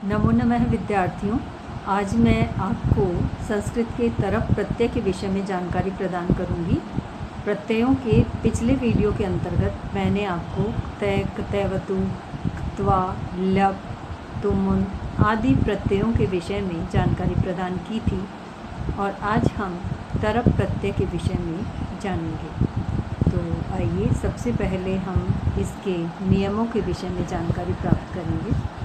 नमो नमः विद्यार्थियों। आज मैं आपको संस्कृत के तरफ प्रत्यय के विषय में जानकारी प्रदान करूंगी। प्रत्ययों के पिछले वीडियो के अंतर्गत मैंने आपको तय, तैवतु, क्त्वा, ल्यप, तुमुन आदि प्रत्ययों के विषय में जानकारी प्रदान की थी और आज हम तरफ प्रत्यय के विषय में जानेंगे। तो आइए सबसे पहले हम इसके नियमों के विषय में जानकारी प्राप्त करेंगे।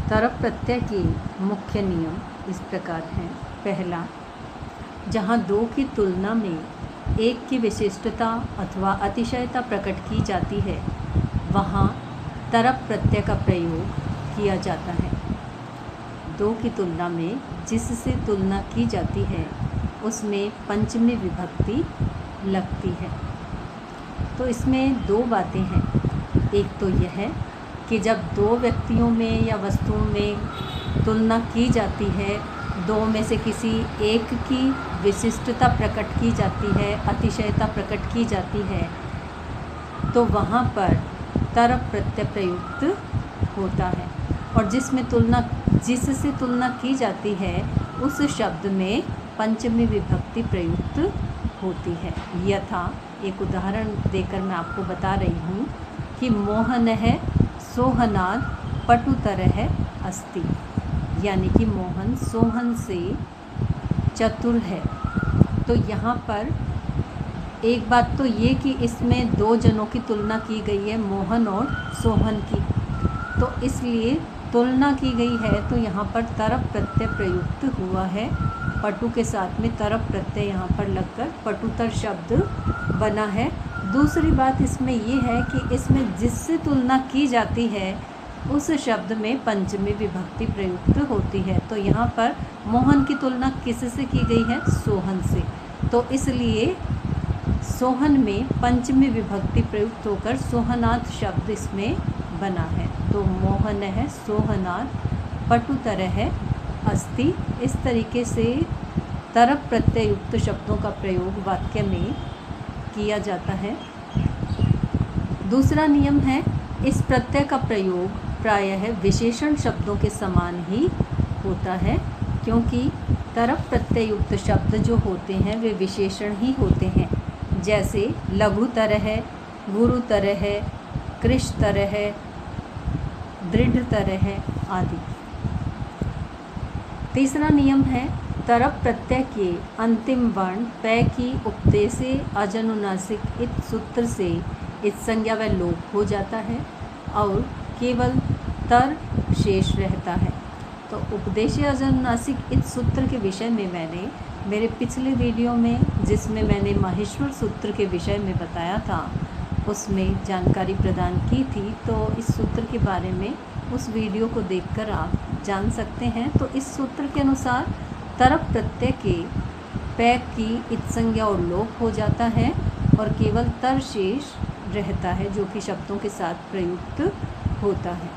तरफ प्रत्यय के मुख्य नियम इस प्रकार हैं। पहला, जहाँ दो की तुलना में एक की विशिष्टता अथवा अतिशयता प्रकट की जाती है वहाँ तरफ प्रत्यय का प्रयोग किया जाता है। दो की तुलना में जिससे तुलना की जाती है उसमें पंचमी विभक्ति लगती है। तो इसमें दो बातें हैं। एक तो यह है कि जब दो व्यक्तियों में या वस्तुओं में तुलना की जाती है, दो में से किसी एक की विशिष्टता प्रकट की जाती है, अतिशयता प्रकट की जाती है, तो वहाँ पर तरफ प्रत्यय प्रयुक्त होता है। और जिससे तुलना की जाती है उस शब्द में पंचमी विभक्ति प्रयुक्त होती है। यथा एक उदाहरण देकर मैं आपको बता रही हूँ कि मोहन है सोहनाद पटुतरः अस्ति, यानी कि मोहन सोहन से चतुर है। तो यहाँ पर एक बात तो ये कि इसमें दो जनों की तुलना की गई है, मोहन और सोहन की, तो इसलिए तुलना की गई है तो यहाँ पर तरफ प्रत्यय प्रयुक्त हुआ है। पटु के साथ में तरफ प्रत्यय यहाँ पर लगकर पटुतर शब्द बना है। दूसरी बात इसमें ये है कि इसमें जिससे तुलना की जाती है उस शब्द में पंचमी विभक्ति प्रयुक्त होती है। तो यहाँ पर मोहन की तुलना किससे की गई है? सोहन से। तो इसलिए सोहन में पंचमी विभक्ति प्रयुक्त होकर सोहनाद शब्द इसमें बना है। तो मोहन है सोहनाद पटुतरः अस्ति। इस तरीके से तरफ प्रत्यय युक्त शब्दों का प्रयोग वाक्य में किया जाता है। दूसरा नियम है, इस प्रत्यय का प्रयोग प्रायः विशेषण शब्दों के समान ही होता है, क्योंकि तरफ प्रत्यय युक्त शब्द जो होते हैं वे विशेषण ही होते हैं। जैसे लघुतरः, गुरुतरः, कृशतरः, दृढ़तरः आदि। तीसरा नियम है, तरफ प्रत्यय के अंतिम वर्ण पै की उपदेशे अजनुनासिक इत सूत्र से इत संज्ञा व लोप हो जाता है और केवल तर शेष रहता है। तो उपदेशे अजनुनासिक इत सूत्र के विषय में मैंने मेरे पिछले वीडियो में, जिसमें मैंने माहेश्वर सूत्र के विषय में बताया था, उसमें जानकारी प्रदान की थी। तो इस सूत्र के बारे में उस वीडियो को देखकर आप जान सकते हैं। तो इस सूत्र के अनुसार तरफ प्रत्यय के पै की इत संज्ञा और लोप हो जाता है और केवल तर शेष रहता है, जो कि शब्दों के साथ प्रयुक्त होता है।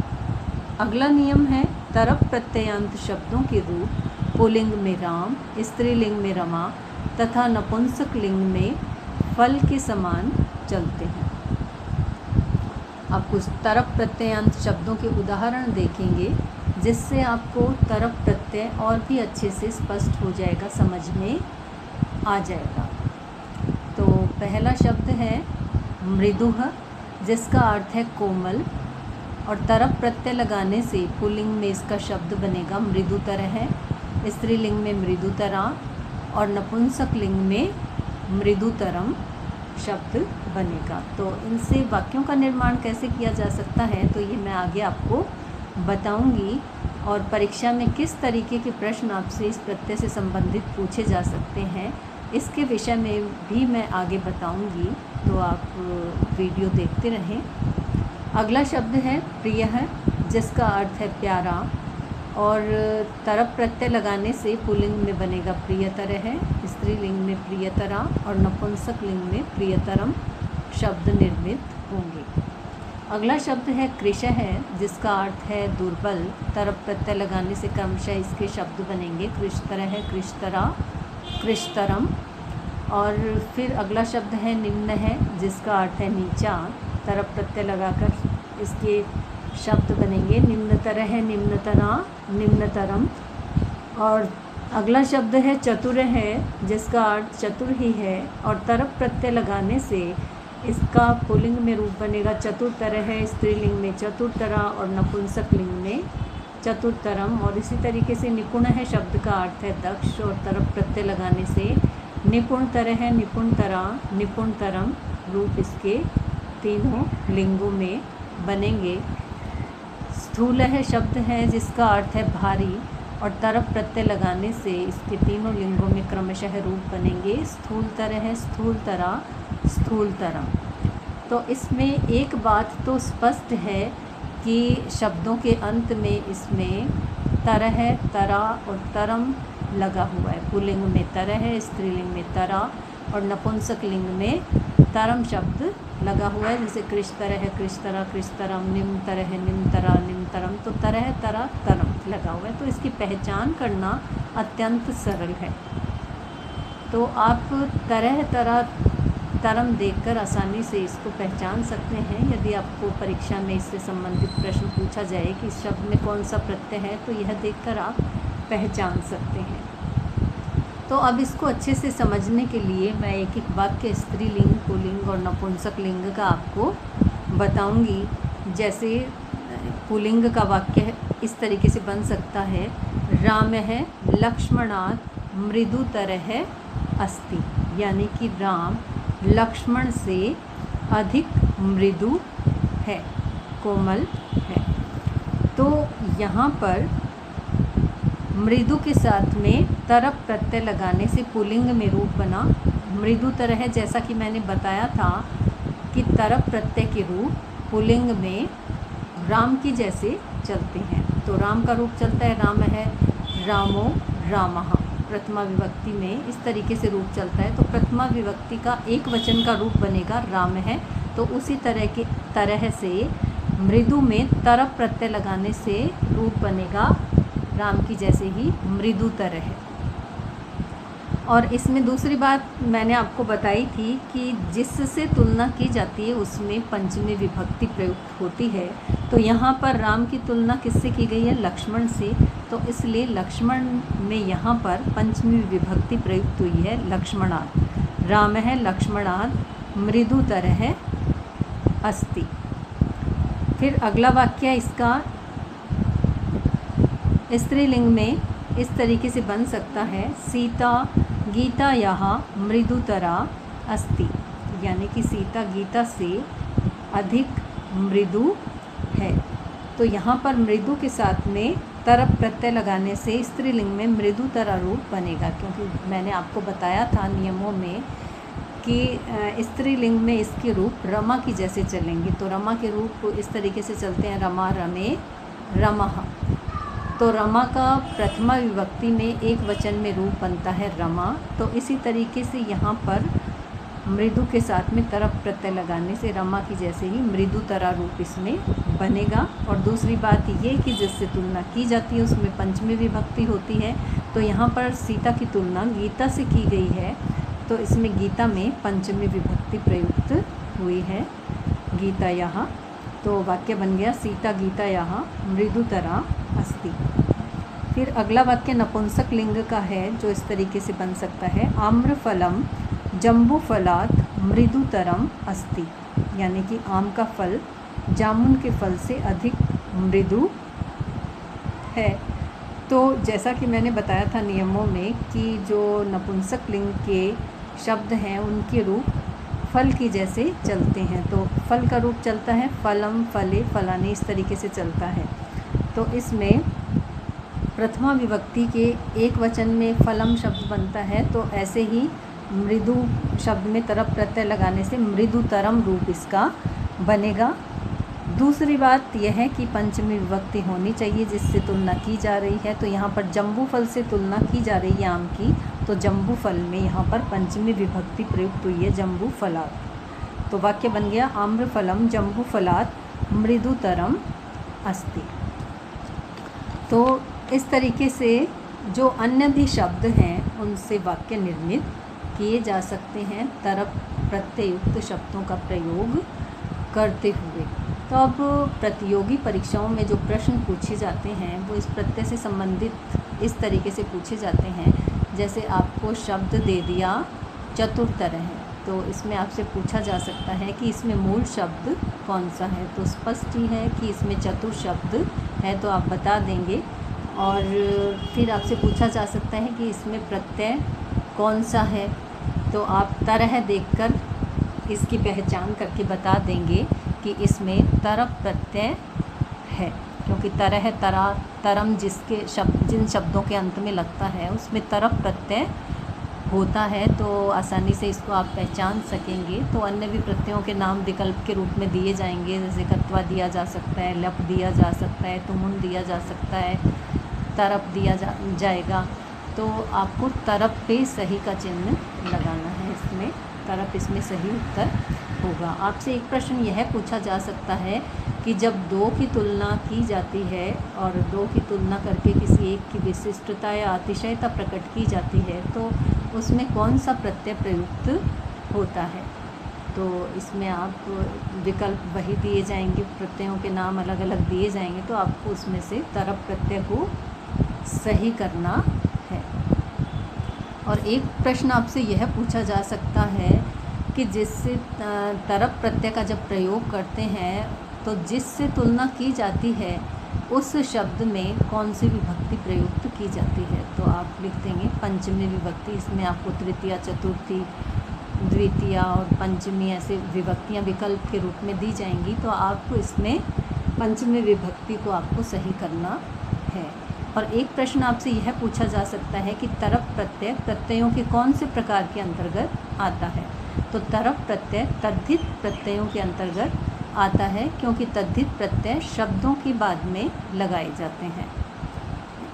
अगला नियम है, तरफ प्रत्ययांत शब्दों के रूप पुल्लिंग में राम, स्त्रीलिंग में रमा तथा नपुंसक लिंग में फल के समान चलते हैं। अब कुछ तरफ प्रत्ययांत शब्दों के उदाहरण देखेंगे, जिससे आपको तरफ प्रत्यय और भी अच्छे से स्पष्ट हो जाएगा, समझ में आ जाएगा। तो पहला शब्द है मृदुः, जिसका अर्थ है कोमल, और तरफ प्रत्यय लगाने से पुल्लिंग में इसका शब्द बनेगा मृदुतरः, स्त्रीलिंग में मृदुतरा और नपुंसक लिंग में मृदुतरम शब्द बनेगा। तो इनसे वाक्यों का निर्माण कैसे किया जा सकता है तो ये मैं आगे आपको बताऊंगी, और परीक्षा में किस तरीके के प्रश्न आपसे इस प्रत्यय से संबंधित पूछे जा सकते हैं इसके विषय में भी मैं आगे बताऊंगी। तो आप वीडियो देखते रहें। अगला शब्द है प्रियः, जिसका अर्थ है प्यारा, और तरफ प्रत्यय लगाने से पुल्लिंग में बनेगा प्रियतरः, स्त्रीलिंग में प्रियतरा और नपुंसक लिंग में प्रियतरम शब्द निर्मित होंगे। अगला शब्द है कृशः, जिसका अर्थ है दुर्बल, तरफ प्रत्यय लगाने से क्रमशः इसके शब्द बनेंगे कृशतरः, कृशतरा, कृशतरम। और फिर अगला शब्द है निम्न है, जिसका अर्थ है नीचा, तरफ प्रत्यय लगाकर इसके शब्द बनेंगे निम्नतर है, निम्नतना, निम्नतरम। और अगला शब्द है चतुर है, जिसका अर्थ चतुर ही है, और तरफ प्रत्यय लगाने से इसका पुल्लिंग में रूप बनेगा चतुरतर है, स्त्रीलिंग में चतुरतरा और नपुंसक लिंग में चतुरतरम। और इसी तरीके से निपुण है शब्द का अर्थ है दक्ष, और तरफ प्रत्यय लगाने से निपुणतर है, निपुणतरा, निपुणतरम रूप इसके तीनों लिंगों में बनेंगे। स्थूल है शब्द है, जिसका अर्थ है भारी, और तरफ प्रत्यय लगाने से इसके तीनों लिंगों में क्रमशः रूप बनेंगे स्थूलतर है, स्थूलतरा, स्थूलतरम। तो इसमें एक बात तो स्पष्ट है कि शब्दों के अंत में इसमें तरह, तरा और तरम लगा हुआ है। पुल्लिंग में तरह है, स्त्रीलिंग में तरा, और नपुंसक लिंग में तरम शब्द लगा हुआ है। जैसे कृष्तर है, कृष्तरा, कृष्तरम, निम्नतर है, निम्नतरा, निम्नतरम। तो तरह, तरा, तरम लगा हुआ है। तो इसकी पहचान करना अत्यंत सरल है। तो आप तरह, तरा, तरम देखकर आसानी से इसको पहचान सकते हैं। यदि आपको परीक्षा में इससे संबंधित प्रश्न पूछा जाए कि इस शब्द में कौन सा प्रत्यय है, तो यह देखकर आप पहचान सकते हैं। तो अब इसको अच्छे से समझने के लिए मैं एक एक वाक्य स्त्रीलिंग, पुल्लिंग और नपुंसक लिंग का आपको बताऊंगी। जैसे पुल्लिंग का वाक्य इस तरीके से बन सकता है, राम है लक्ष्मणात् मृदुतरः अस्ति, यानी कि राम लक्ष्मण से अधिक मृदु है, कोमल है। तो यहाँ पर मृदु के साथ में तरफ प्रत्यय लगाने से पुल्लिंग में रूप बना मृदुतर है। जैसा कि मैंने बताया था कि तरफ प्रत्यय के रूप पुल्लिंग में राम की जैसे चलते हैं। तो राम का रूप चलता है राम है, रामो, रामः। प्रथमा विभक्ति में इस तरीके से रूप चलता है। तो प्रथमा विभक्ति का एक वचन का रूप बनेगा राम है। तो उसी तरह से मृदु में तरफ प्रत्यय लगाने से रूप बनेगा राम की जैसे ही मृदुतर है। और इसमें दूसरी बात मैंने आपको बताई थी कि जिससे तुलना की जाती है उसमें पंचमी विभक्ति प्रयुक्त होती है। तो यहाँ पर राम की तुलना किससे की गई है? लक्ष्मण से। तो इसलिए लक्ष्मण में यहाँ पर पंचमी विभक्ति प्रयुक्त हुई है लक्ष्मणात्। राम है लक्ष्मणात् मृदुतरः अस्ति। फिर अगला वाक्य इसका स्त्रीलिंग में इस तरीके से बन सकता है, सीता गीतायाः मृदुतरा अस्ति, यानी कि सीता गीता से अधिक मृदु है। तो यहाँ पर मृदु के साथ में तरफ प्रत्यय लगाने से स्त्रीलिंग में मृदुतरा रूप बनेगा, क्योंकि मैंने आपको बताया था नियमों में कि स्त्रीलिंग में इसके रूप रमा की जैसे चलेंगे। तो रमा के रूप इस तरीके से चलते हैं, रमा, रमे, रमः। तो रमा का प्रथमा विभक्ति में एक वचन में रूप बनता है रमा। तो इसी तरीके से यहाँ पर मृदु के साथ में तरफ प्रत्यय लगाने से रमा की जैसे ही मृदुतरा रूप इसमें बनेगा। और दूसरी बात ये कि जिससे तुलना की जाती है उसमें पंचमी विभक्ति होती है। तो यहाँ पर सीता की तुलना गीता से की गई है, तो इसमें गीता में पंचमी विभक्ति प्रयुक्त हुई है, गीतायाः। तो वाक्य बन गया सीता गीतायाः मृदुतरा अस्ति। फिर अगला वाक्य नपुंसक लिंग का है, जो इस तरीके से बन सकता है, आम्रफलम जम्बूफलात् मृदुतरम अस्ति, यानी कि आम का फल जामुन के फल से अधिक मृदु है। तो जैसा कि मैंने बताया था नियमों में कि जो नपुंसक लिंग के शब्द हैं उनके रूप फल की जैसे चलते हैं। तो फल का रूप चलता है फलम, फले, फलाने, इस तरीके से चलता है। तो इसमें प्रथमा विभक्ति के एक वचन में फलम शब्द बनता है। तो ऐसे ही मृदु शब्द में तरफ प्रत्यय लगाने से मृदुतरम रूप इसका बनेगा। दूसरी बात यह है कि पंचमी विभक्ति होनी चाहिए जिससे तुलना की जा रही है। तो यहाँ पर जम्बू फल से तुलना की जा रही है आम की, तो जम्बू फल में यहाँ पर पंचमी विभक्ति प्रयुक्त हुई है जम्बू फलात्। तो वाक्य बन गया आम्रफलम जम्बू फलात् मृदुतरम अस्ति। तो इस तरीके से जो अन्य भी शब्द हैं उनसे वाक्य निर्मित किए जा सकते हैं तरफ प्रत्ययुक्त शब्दों का प्रयोग करते हुए। तो अब प्रतियोगी परीक्षाओं में जो प्रश्न पूछे जाते हैं वो इस प्रत्यय से संबंधित इस तरीके से पूछे जाते हैं, जैसे आपको शब्द दे दिया चतुर्तर है, तो इसमें आपसे पूछा जा सकता है कि इसमें मूल शब्द कौन सा है। तो स्पष्ट ही है कि इसमें चतुर शब्द है, तो आप बता देंगे। और फिर आपसे पूछा जा सकता है कि इसमें प्रत्यय कौन सा है, तो आप तरह देखकर इसकी पहचान करके बता देंगे कि इसमें तरप प्रत्यय है, क्योंकि तरह तरा तरम जिन शब्दों के अंत में लगता है उसमें तरप प्रत्यय होता है, तो आसानी से इसको आप पहचान सकेंगे। तो अन्य भी प्रत्ययों के नाम विकल्प के रूप में दिए जाएंगे, जैसे कत्वा दिया जा सकता है, लप दिया जा सकता है, तुमुन दिया जा सकता है, तरप दिया जाएगा। तो आपको तरप पे सही का चिन्ह लगाना है, इसमें तरप इसमें सही उत्तर होगा। आपसे एक प्रश्न यह पूछा जा सकता है कि जब दो की तुलना की जाती है और दो की तुलना करके किसी एक की विशिष्टता या अतिशयता प्रकट की जाती है, तो उसमें कौन सा प्रत्यय प्रयुक्त होता है। तो इसमें आप विकल्प वही दिए जाएंगे, प्रत्ययों के नाम अलग अलग दिए जाएंगे, तो आपको उसमें से तरप प्रत्यय को सही करना है। और एक प्रश्न आपसे यह पूछा जा सकता है कि जिससे तरप प्रत्यय का जब प्रयोग करते हैं तो जिससे तुलना की जाती है उस शब्द में कौन सी विभक्ति प्रयुक्त की जाती है। तो आप लिख देंगे पंचमी विभक्ति। इसमें आपको तृतीया, चतुर्थी, द्वितीया और पंचमी ऐसे विभक्तियां विकल्प के रूप में दी जाएंगी, तो आपको इसमें पंचमी विभक्ति को आपको सही करना है। और एक प्रश्न आपसे यह पूछा जा सकता है कि तरप प्रत्यय प्रत्ययों के कौन से प्रकार के अंतर्गत आता है। तो तरप प्रत्यय तद्धित प्रत्ययों के अंतर्गत आता है, क्योंकि तद्धित प्रत्यय शब्दों के बाद में लगाए जाते हैं।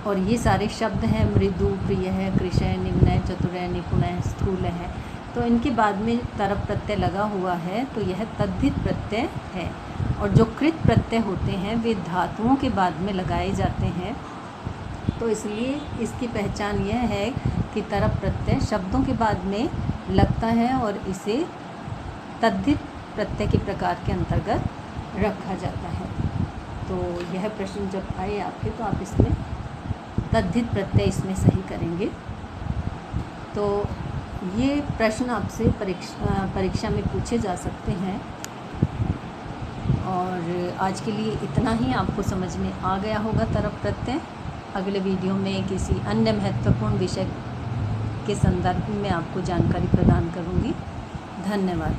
और ये सारे शब्द हैं मृदु, प्रिय है, कृशय, निम्नय, चतुरय, निपुणय, स्थूल है, तो इनके बाद में तरप प्रत्यय लगा हुआ है, तो यह तद्धित प्रत्यय है। और जो कृत प्रत्यय होते हैं वे धातुओं के बाद में लगाए जाते हैं, तो इसलिए इसकी पहचान यह है कि तरप प्रत्यय शब्दों के बाद में लगता है और इसे तद्धित प्रत्यय के प्रकार के अंतर्गत रखा जाता है। तो यह प्रश्न जब आए आपके, तो आप इसमें तद्धित प्रत्यय इसमें सही करेंगे। तो ये प्रश्न आपसे परीक्षा में पूछे जा सकते हैं। और आज के लिए इतना ही। आपको समझ में आ गया होगा तरप प्रत्यय। अगले वीडियो में किसी अन्य महत्वपूर्ण विषय के संदर्भ में आपको जानकारी प्रदान करूँगी। धन्यवाद।